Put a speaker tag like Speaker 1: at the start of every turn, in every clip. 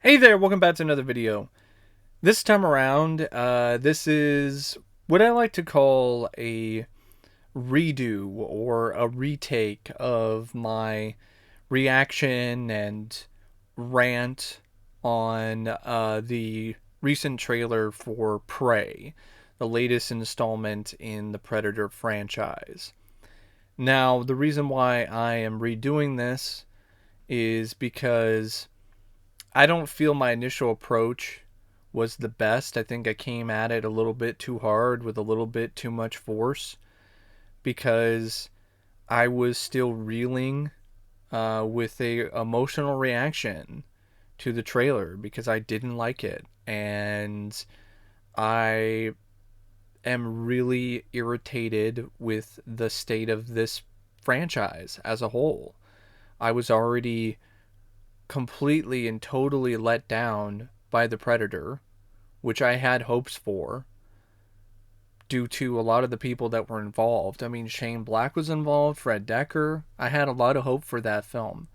Speaker 1: Hey there, welcome back to another video. This time around, this is what I like to call a redo or a retake of my reaction and rant on the recent trailer for Prey, the latest installment in the Predator franchise. Now, the reason why I am redoing this is because I don't feel my initial approach was the best. I think I came at it a little bit too hard with a little bit too much force because I was still reeling with a emotional reaction to the trailer because I didn't like it, and I am really irritated with the state of this franchise as a whole. I was already completely and totally let down by the Predator, which I had hopes for due to a lot of the people that were involved. I mean, Shane Black was involved, Fred Decker. I had a lot of hope for that film.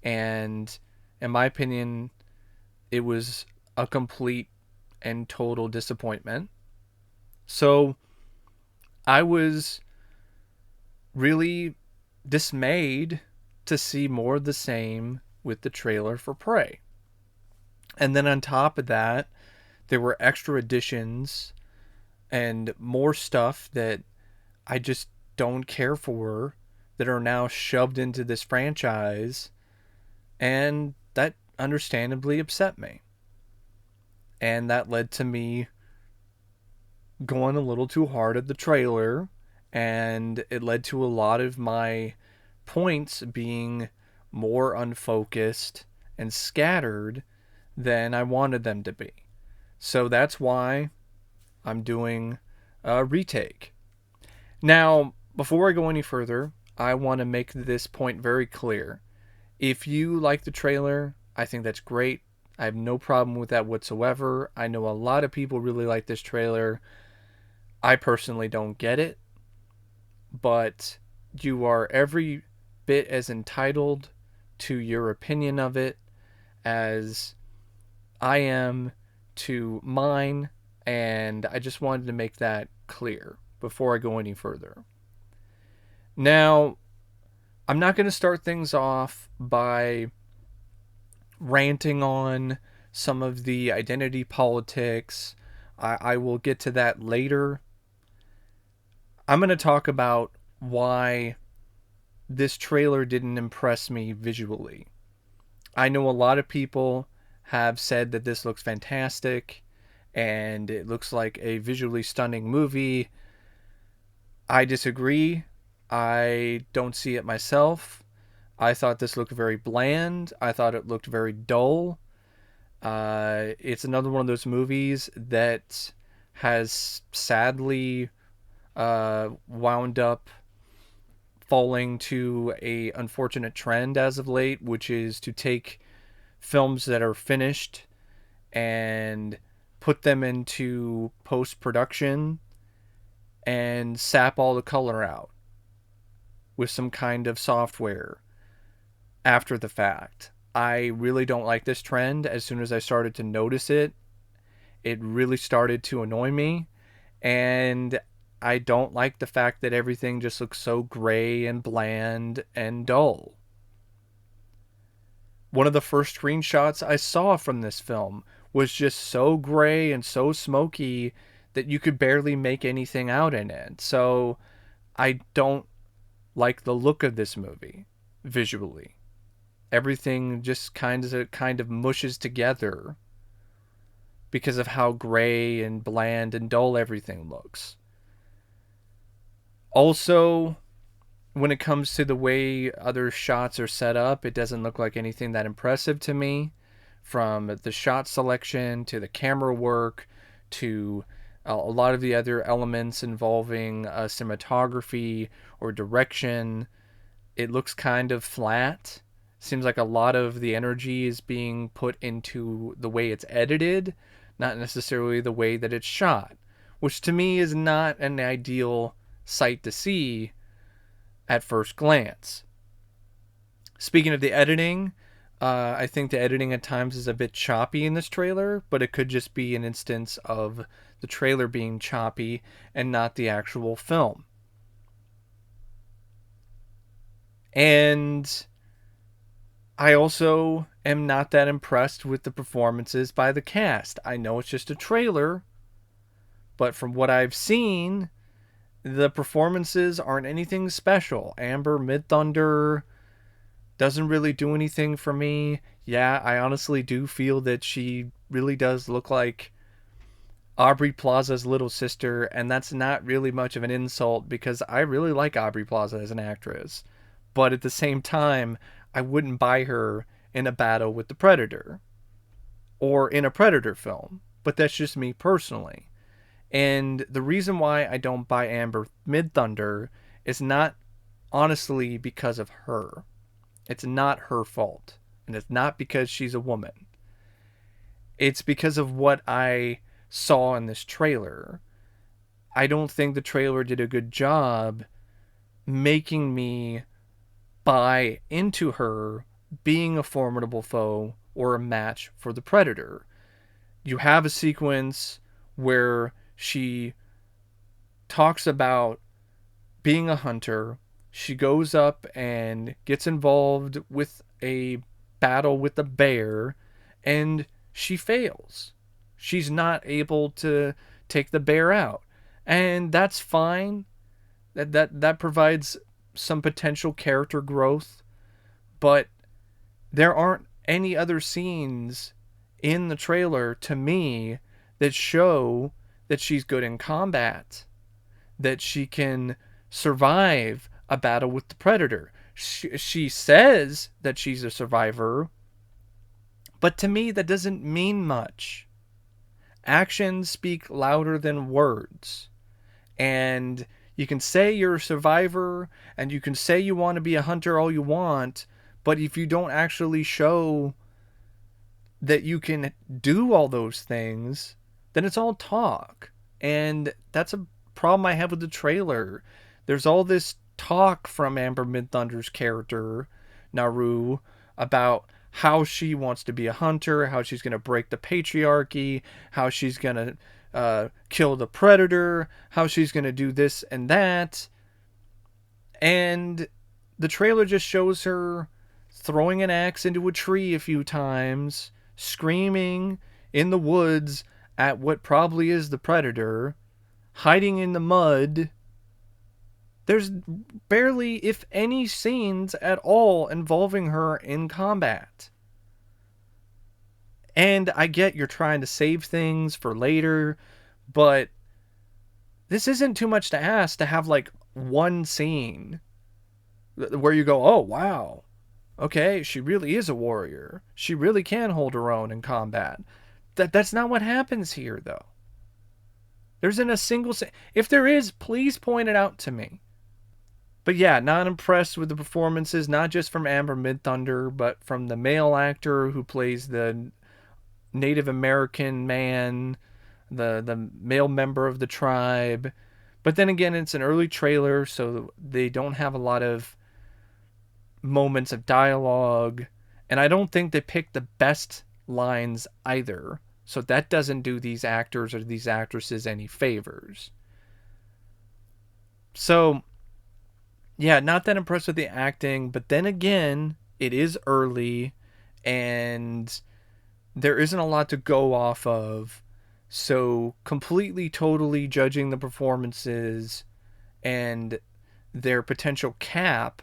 Speaker 1: And in my opinion, it was a complete and total disappointment. So I was really dismayed to see more of the same with the trailer for Prey. And then on top of that, there were extra additions and more stuff that I just don't care for that are now shoved into this franchise, and that understandably upset me. And that led to me going a little too hard at the trailer, and it led to a lot of my points being more unfocused and scattered than I wanted them to be. So that's why I'm doing a retake. Now, before I go any further, I want to make this point very clear. If you like the trailer, I think that's great. I have no problem with that whatsoever. I know a lot of people really like this trailer. I personally don't get it, but you are every bit as entitled to your opinion of it as I am to mine, and I just wanted to make that clear before I go any further. Now, I'm not going to start things off by ranting on some of the identity politics. I will get to that later. I'm going to talk about why this trailer didn't impress me visually. I know a lot of people have said that this looks fantastic and it looks like a visually stunning movie. I disagree. I don't see it myself. I thought this looked very bland. I thought it looked very dull. It's another one of those movies that has sadly wound up falling to a unfortunate trend as of late, which is to take films that are finished and put them into post production and sap all the color out with some kind of software after the fact. I really don't like this trend. As soon as I started to notice it, it really started to annoy me. And I don't like the fact that everything just looks so gray and bland and dull. One of the first screenshots I saw from this film was just so gray and so smoky that you could barely make anything out in it. So I don't like the look of this movie visually. Everything just kind of mushes together because of how gray and bland and dull everything looks. Also, when it comes to the way other shots are set up, it doesn't look like anything that impressive to me. From the shot selection to the camera work to a lot of the other elements involving cinematography or direction, it looks kind of flat. Seems like a lot of the energy is being put into the way it's edited, not necessarily the way that it's shot, which to me is not an ideal sight to see at first glance. Speaking of the editing, I think the editing at times is a bit choppy in this trailer, but it could just be an instance of the trailer being choppy and not the actual film. And I also am not that impressed with the performances by the cast. I know it's just a trailer, but from what I've seen, the performances aren't anything special. Amber Midthunder doesn't really do anything for me. Yeah, I honestly do feel that she really does look like Aubrey Plaza's little sister, and that's not really much of an insult because I really like Aubrey Plaza as an actress. But at the same time, I wouldn't buy her in a battle with the Predator or in a Predator film. But that's just me personally. And the reason why I don't buy Amber Midthunder is not honestly because of her. It's not her fault. And it's not because she's a woman. It's because of what I saw in this trailer. I don't think the trailer did a good job making me buy into her being a formidable foe or a match for the Predator. You have a sequence where she talks about being a hunter. She goes up and gets involved with a battle with a bear, and she fails. She's not able to take the bear out. And that's fine. That provides some potential character growth, but there aren't any other scenes in the trailer to me that show that she's good in combat, that she can survive a battle with the Predator. She says that she's a survivor, but to me, that doesn't mean much. Actions speak louder than words. And you can say you're a survivor and you can say you want to be a hunter all you want, but if you don't actually show that you can do all those things, then it's all talk. And that's a problem I have with the trailer. There's all this talk from Amber Midthunder's character, Naru, about how she wants to be a hunter, how she's going to break the patriarchy, how she's going to kill the predator, how she's going to do this and that. And the trailer just shows her throwing an axe into a tree a few times, screaming in the woods at what probably is the predator, hiding in the mud. There's barely, if any, scenes at all involving her in combat. And I get you're trying to save things for later, but this isn't too much to ask to have like one scene where you go, oh, wow, okay, she really is a warrior. She really can hold her own in combat. That's not what happens here, though. There isn't a single. If there is, please point it out to me. But yeah, not impressed with the performances, not just from Amber Midthunder, but from the male actor who plays the Native American man, the male member of the tribe. But then again, it's an early trailer, so they don't have a lot of moments of dialogue, and I don't think they picked the best lines either. So that doesn't do these actors or these actresses any favors. So, yeah, not that impressed with the acting, but then again, it is early and there isn't a lot to go off of. So, completely, totally judging the performances and their potential cap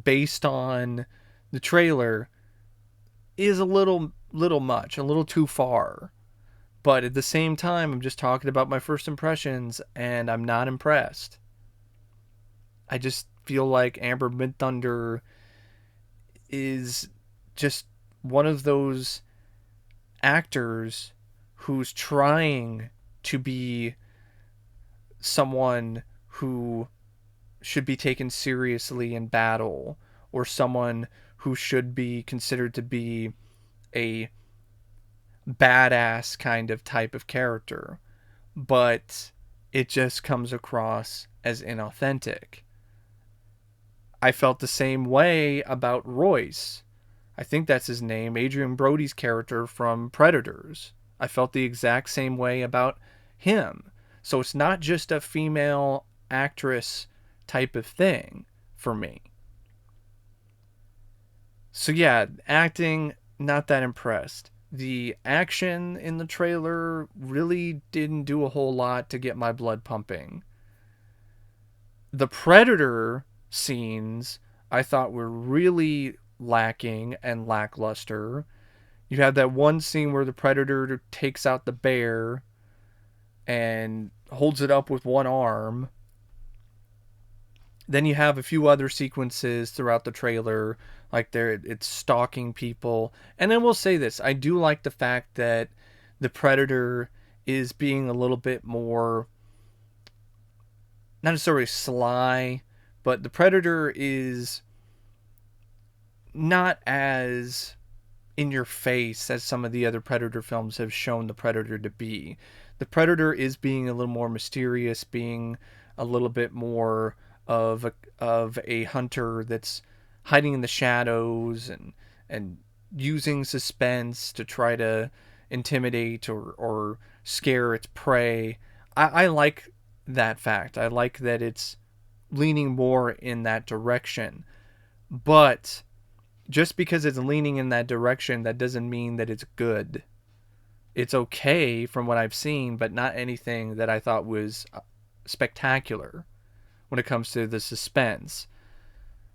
Speaker 1: based on the trailer is a little much, a little too far. But at the same time, I'm just talking about my first impressions and I'm not impressed. I just feel like Amber Midthunder is just one of those actors who's trying to be someone who should be taken seriously in battle or someone who should be considered to be a badass kind of type of character, but it just comes across as inauthentic. I felt the same way about Royce. I think that's his name, Adrian Brody's character from Predators. I felt the exact same way about him. So it's not just a female actress type of thing for me. So yeah, acting, not that impressed. The action in the trailer really didn't do a whole lot to get my blood pumping. The Predator scenes I thought were really lacking and lackluster. You have that one scene where the Predator takes out the bear and holds it up with one arm. Then you have a few other sequences throughout the trailer, like it's stalking people. And I will say this, I do like the fact that the Predator is being a little bit more, not necessarily sly, but the Predator is not as in your face as some of the other Predator films have shown the Predator to be. The Predator is being a little more mysterious, being a little bit more of a hunter that's hiding in the shadows and using suspense to try to intimidate or scare its prey. I like that fact. I like that it's leaning more in that direction. But just because it's leaning in that direction, that doesn't mean that it's good. It's okay from what I've seen, but not anything that I thought was spectacular when it comes to the suspense.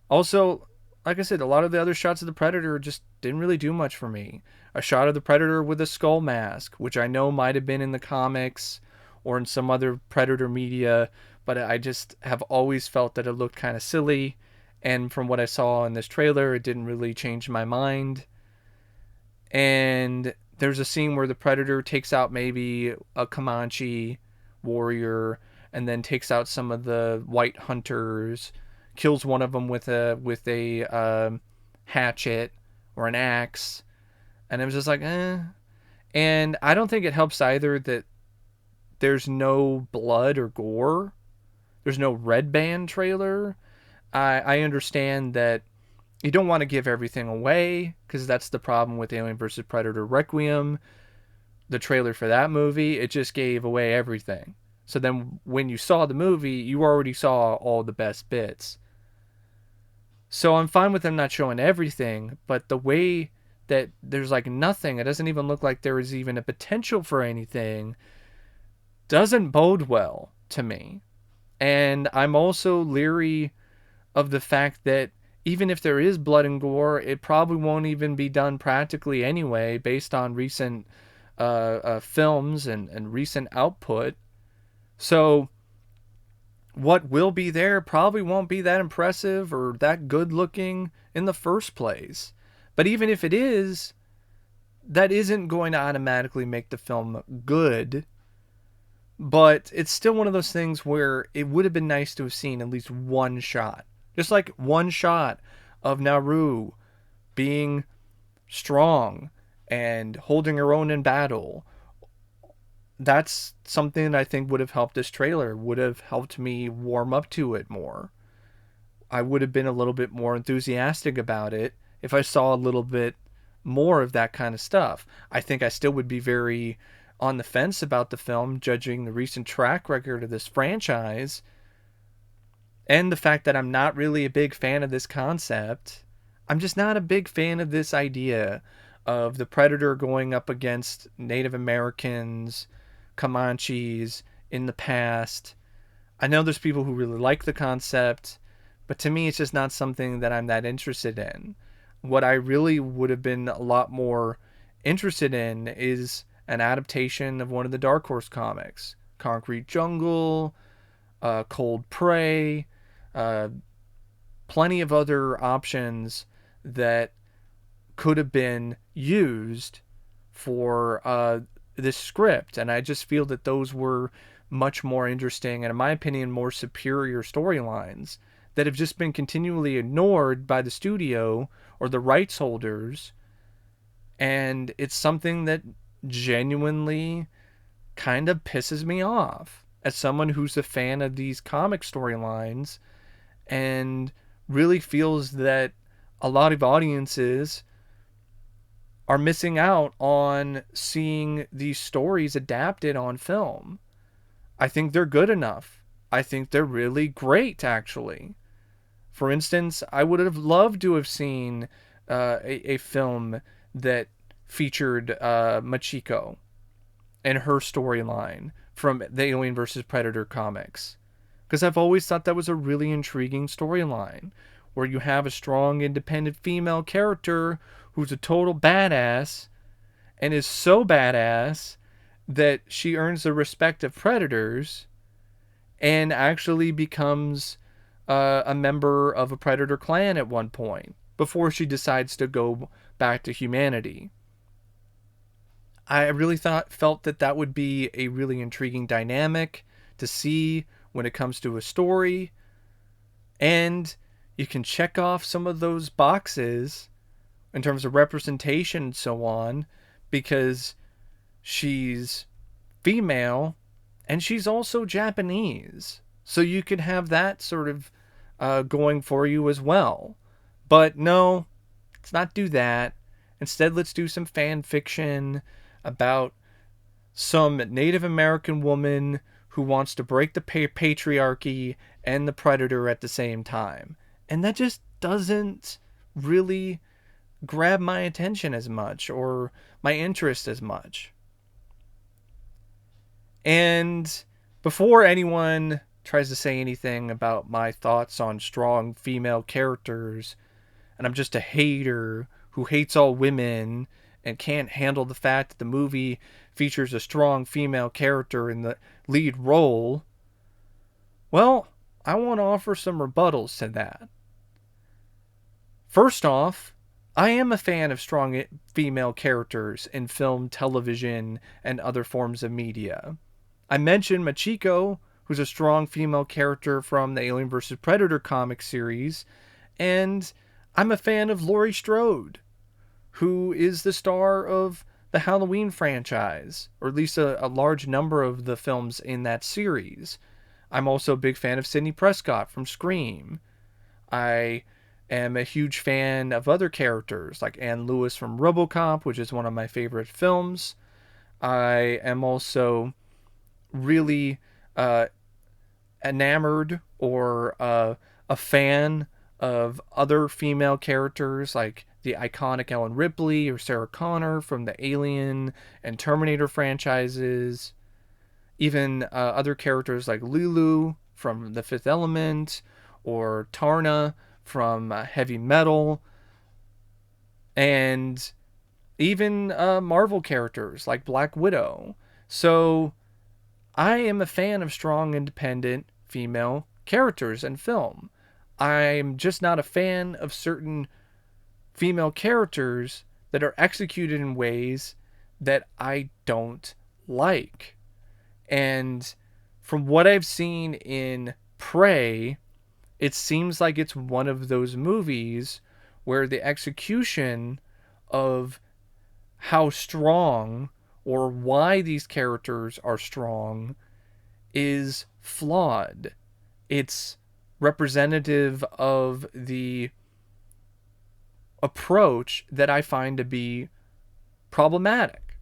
Speaker 1: Also, like I said, a lot of the other shots of the Predator just didn't really do much for me. A shot of the Predator with a skull mask, which I know might have been in the comics or in some other Predator media, but I just have always felt that it looked kind of silly. And from what I saw in this trailer, it didn't really change my mind. And there's a scene where the Predator takes out maybe a Comanche warrior and then takes out some of the white hunters, kills one of them with a hatchet or an axe, and it was just like, eh. And I don't think it helps either that there's no blood or gore. There's no red band trailer. I understand that you don't want to give everything away because that's the problem with Alien vs. Predator Requiem. The trailer for that movie, it just gave away everything. So then when you saw the movie, you already saw all the best bits. So I'm fine with them not showing everything, but the way that there's like nothing, it doesn't even look like there is even a potential for anything, doesn't bode well to me. And I'm also leery of the fact that even if there is blood and gore, it probably won't even be done practically anyway, based on recent films and recent output. So what will be there probably won't be that impressive or that good looking in the first place. But even if it is, that isn't going to automatically make the film good. But it's still one of those things where it would have been nice to have seen at least one shot. Just like one shot of Naru being strong and holding her own in battle. That's something that I think would have helped this trailer, would have helped me warm up to it more. I would have been a little bit more enthusiastic about it if I saw a little bit more of that kind of stuff. I think I still would be very on the fence about the film, judging the recent track record of this franchise and the fact that I'm not really a big fan of this concept. I'm just not a big fan of this idea of the Predator going up against Native Americans, Comanches in the past. I know there's people who really like the concept, but to me, it's just not something that I'm that interested in. What I really would have been a lot more interested in is an adaptation of one of the Dark Horse comics, Concrete Jungle, Cold Prey, uh, plenty of other options that could have been used for this script. And I just feel that those were much more interesting and, in my opinion, more superior storylines that have just been continually ignored by the studio or the rights holders. And it's something that genuinely kind of pisses me off as someone who's a fan of these comic storylines and really feels that a lot of audiences are missing out on seeing these stories adapted on film. I think they're good enough. I think they're really great, actually. For instance, I would have loved to have seen a film that featured Machiko and her storyline from the Alien vs. Predator comics. Because I've always thought that was a really intriguing storyline, where you have a strong, independent female character who's a total badass and is so badass that she earns the respect of predators and actually becomes a member of a predator clan at one point before she decides to go back to humanity. I really felt that that would be a really intriguing dynamic to see when it comes to a story, and you can check off some of those boxes in terms of representation and so on, because she's female and she's also Japanese. So you could have that sort of going for you as well. But no, let's not do that. Instead, let's do some fan fiction about some Native American woman who wants to break the patriarchy and the predator at the same time. And that just doesn't really grab my attention as much or my interest as much. And before anyone tries to say anything about my thoughts on strong female characters, and I'm just a hater who hates all women and can't handle the fact that the movie features a strong female character in the lead role, well, I want to offer some rebuttals to that. First off, I am a fan of strong female characters in film, television, and other forms of media. I mentioned Machiko, who's a strong female character from the Alien vs. Predator comic series, and I'm a fan of Laurie Strode, who is the star of the Halloween franchise, or at least a large number of the films in that series. I'm also a big fan of Sidney Prescott from Scream. I am a huge fan of other characters like Anne Lewis from RoboCop, which is one of my favorite films. I am also really enamored or a fan of other female characters like the iconic Ellen Ripley or Sarah Connor from the Alien and Terminator franchises. Even other characters like Lulu from The Fifth Element or Tarna from Heavy Metal. And even Marvel characters like Black Widow. So I am a fan of strong, independent female characters in film. I'm just not a fan of certain female characters that are executed in ways that I don't like. And from what I've seen in Prey, it seems like it's one of those movies where the execution of how strong or why these characters are strong is flawed. It's representative of the approach that I find to be problematic.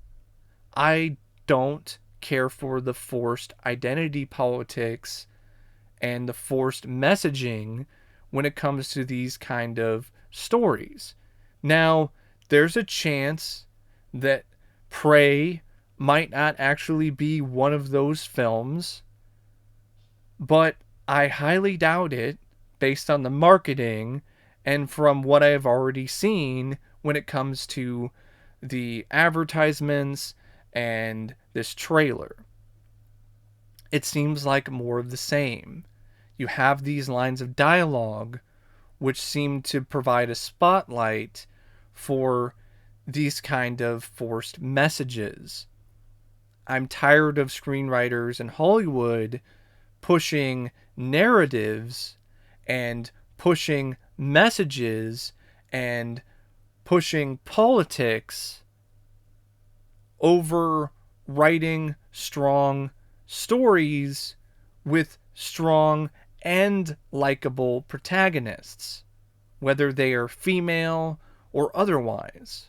Speaker 1: I don't care for the forced identity politics and the forced messaging when it comes to these kind of stories. Now, there's a chance that Prey might not actually be one of those films, but I highly doubt it based on the marketing and from what I have already seen when it comes to the advertisements and this trailer. It seems like more of the same. You have these lines of dialogue which seem to provide a spotlight for these kind of forced messages. I'm tired of screenwriters in Hollywood pushing narratives and pushing messages and pushing politics over writing strong stories with strong and likable protagonists, whether they are female or otherwise.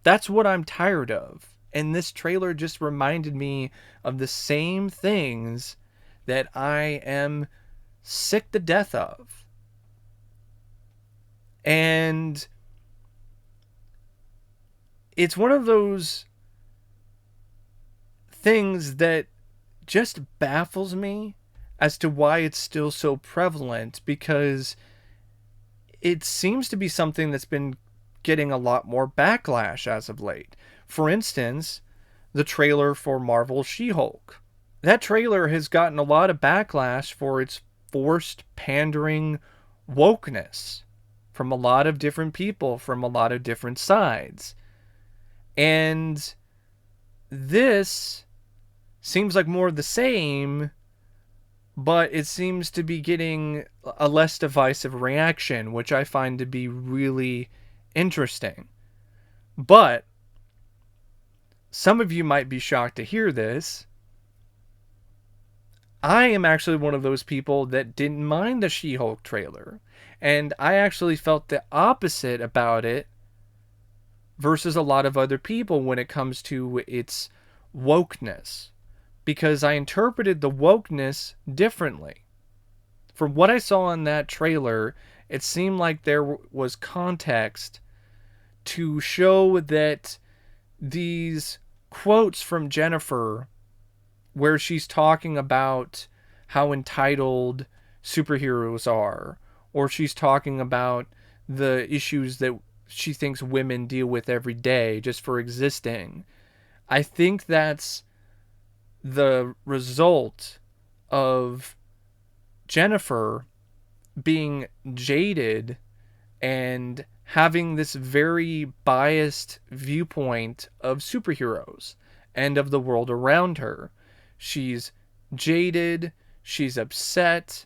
Speaker 1: That's what I'm tired of. And this trailer just reminded me of the same things that I am sick to death of. And it's one of those things that just baffles me as to why it's still so prevalent, because it seems to be something that's been getting a lot more backlash as of late. For instance, the trailer for Marvel's She-Hulk. That trailer has gotten a lot of backlash for its forced pandering wokeness from a lot of different people from a lot of different sides. And this seems like more of the same, but it seems to be getting a less divisive reaction, which I find to be really interesting. But some of you might be shocked to hear this. I am actually one of those people that didn't mind the She-Hulk trailer. And I actually felt the opposite about it versus a lot of other people when it comes to its wokeness. Because I interpreted the wokeness differently. From what I saw in that trailer, it seemed like there was context to show that these quotes from Jennifer, where she's talking about how entitled superheroes are, or she's talking about the issues that she thinks women deal with every day just for existing. I think that's the result of Jennifer being jaded and having this very biased viewpoint of superheroes and of the world around her. She's jaded, she's upset,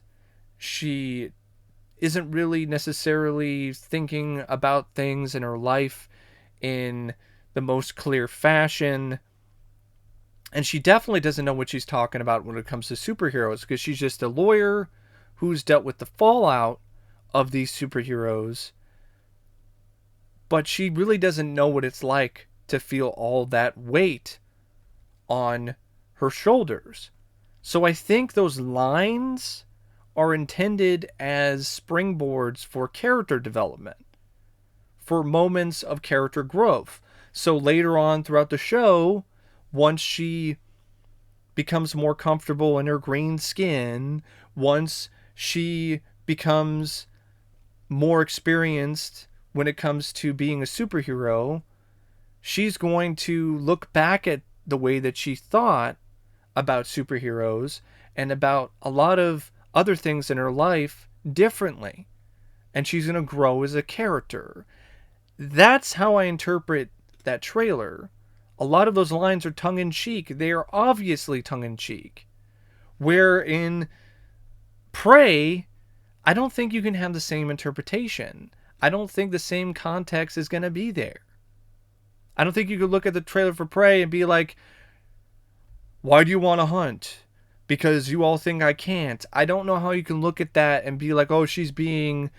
Speaker 1: she isn't really necessarily thinking about things in her life in the most clear fashion. And she definitely doesn't know what she's talking about when it comes to superheroes, because she's just a lawyer who's dealt with the fallout of these superheroes. But she really doesn't know what it's like to feel all that weight on her shoulders. So I think those lines are intended as springboards for character development, for moments of character growth. So later on throughout the show, once she becomes more comfortable in her green skin, once she becomes more experienced when it comes to being a superhero, she's going to look back at the way that she thought about superheroes and about a lot of other things in her life differently. And she's going to grow as a character. That's how I interpret that trailer. A lot of those lines are tongue-in-cheek. They are obviously tongue-in-cheek. Where in Prey, I don't think you can have the same interpretation. I don't think the same context is going to be there. I don't think you could look at the trailer for Prey and be like, why do you want to hunt? Because you all think I can't. I don't know how you can look at that and be like, oh, she's being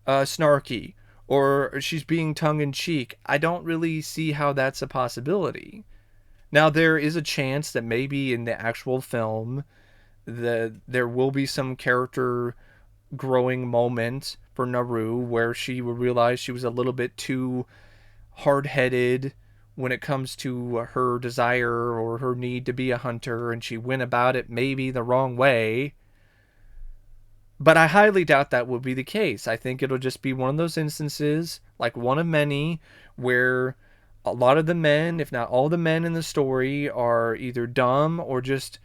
Speaker 1: snarky, or she's being tongue-in-cheek. I don't really see how that's a possibility. Now, there is a chance that maybe in the actual film, there will be some character growing moment for Naru where she would realize she was a little bit too hard-headed when it comes to her desire or her need to be a hunter, and she went about it maybe the wrong way. But I highly doubt that would be the case. I think it'll just be one of those instances, like one of many, where a lot of the men, if not all the men in the story, are either dumb or just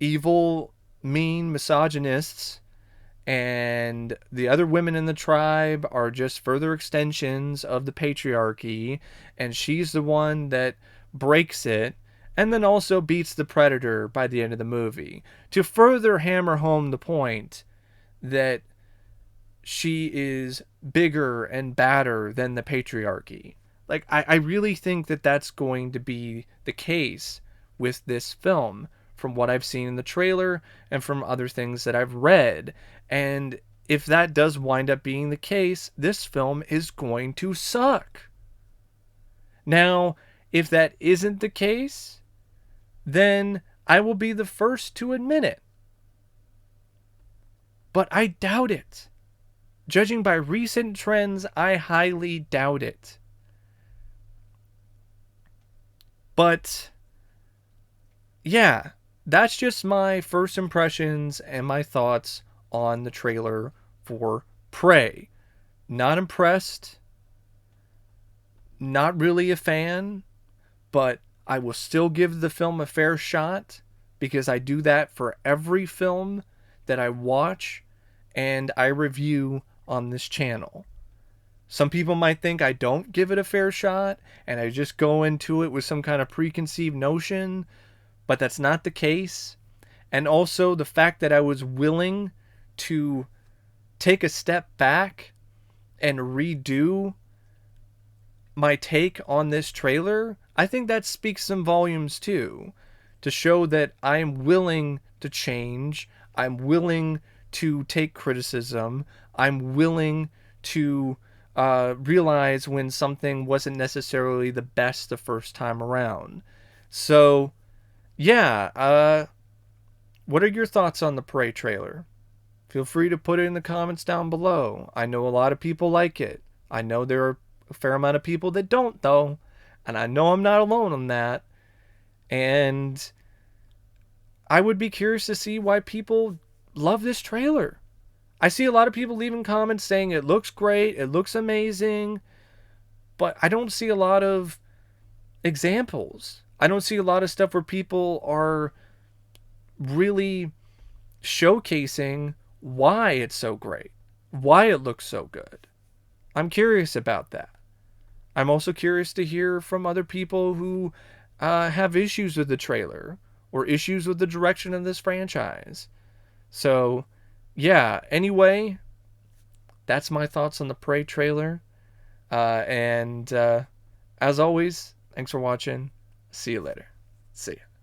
Speaker 1: evil, mean misogynists, and the other women in the tribe are just further extensions of the patriarchy, and she's the one that breaks it and then also beats the predator by the end of the movie, to further hammer home the point that she is bigger and badder than the patriarchy. Like, I really think that that's going to be the case with this film, from what I've seen in the trailer and from other things that I've read. And if that does wind up being the case, this film is going to suck. Now, if that isn't the case, then I will be the first to admit it. But I doubt it. Judging by recent trends, I highly doubt it. But yeah, that's just my first impressions and my thoughts on the trailer for Prey. Not impressed, not really a fan, but I will still give the film a fair shot because I do that for every film that I watch and I review on this channel. Some people might think I don't give it a fair shot and I just go into it with some kind of preconceived notion, but that's not the case. And also the fact that I was willing to take a step back and redo my take on this trailer, I think that speaks some volumes too. To show that I'm willing to change, I'm willing to take criticism, I'm willing to realize when something wasn't necessarily the best the first time around. So, yeah, what are your thoughts on the Prey trailer? Feel free to put it in the comments down below. I know a lot of people like it. I know there are a fair amount of people that don't, though. And I know I'm not alone on that. And I would be curious to see why people love this trailer. I see a lot of people leaving comments saying it looks great, it looks amazing, but I don't see a lot of examples. I don't see a lot of stuff where people are really showcasing why it's so great, why it looks so good. I'm curious about that. I'm also curious to hear from other people who have issues with the trailer or issues with the direction of this franchise. So, yeah, anyway, that's my thoughts on the Prey trailer. And as always, thanks for watching. See you later. See ya.